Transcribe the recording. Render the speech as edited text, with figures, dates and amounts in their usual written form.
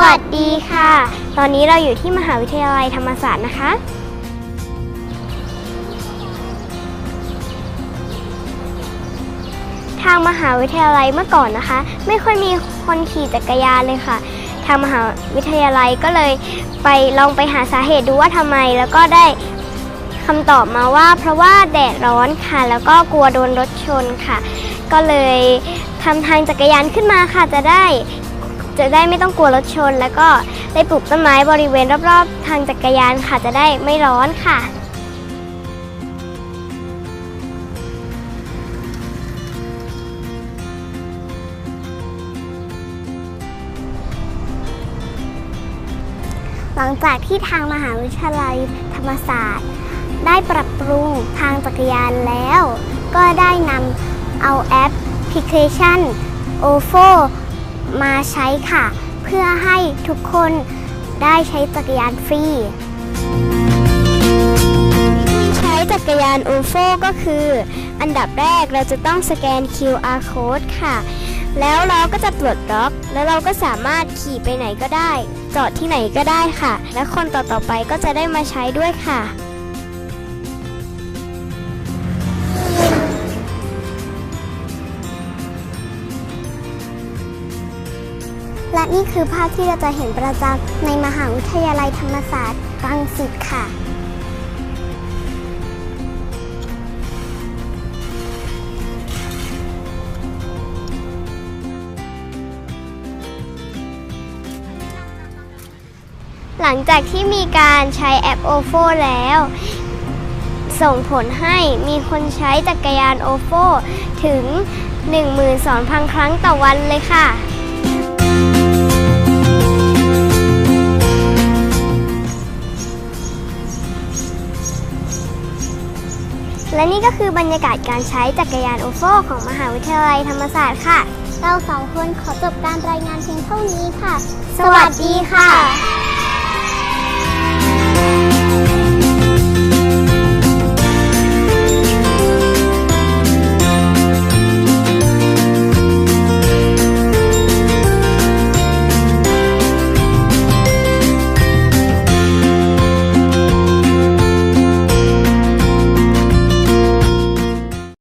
วัสดีค่ะตอนนี้เราอยู่ที่มหาวิทยาลัยธรรมศาสตร์นะคะทางมหาวิทยาลัยเมื่อก่อนนะคะไม่ค่อยมีคนขี่จักรยานเลยค่ะทางมหาวิทยาลัยก็เลยลองไปหาสาเหตุดูว่าทำไมแล้วก็ได้คำตอบมาว่าเพราะว่าแดดร้อนค่ะแล้วก็กลัวโดนรถชนค่ะก็เลยทำทางจักรยานขึ้นมาค่ะจะได้ไม่ต้องกลัวรถชนแล้วก็ได้ปลูกต้นไม้บริเวณรอบๆทางจักรยานค่ะจะได้ไม่ร้อนค่ะหลังจากที่ทางมหาวิทยาลัยธรรมศาสตร์ได้ปรับปรุงทางจักรยานแล้วก็ได้นำเอาแอปพลิเคชัน OFO มาใช้ค่ะเพื่อให้ทุกคนได้ใช้จักรยานฟรีใช้จักรยาน OFO ก็คืออันดับแรกเราจะต้องสแกน QR Code ค่ะแล้วเราก็จะปลดล็อกแล้วเราก็สามารถขี่ไปไหนก็ได้จอดที่ไหนก็ได้ค่ะและคนต่อๆไปก็จะได้มาใช้ด้วยค่ะและนี่คือภาพที่เราจะเห็นประจำในมหาวิทยาลัยธรรมศาสตร์รังสิตค่ะหลังจากที่มีการใช้แอป OFO แล้วส่งผลให้มีคนใช้จักรยาน OFO ถึง 12,000 ครั้งต่อวันเลยค่ะและนี่ก็คือบรรยากาศการใช้จักรยาน OFO ของมหาวิทยาลัยธรรมศาสตร์ค่ะเราสองคนขอจบการรายงานเพียงเท่านี้ค่ะสวัสดีค่ะ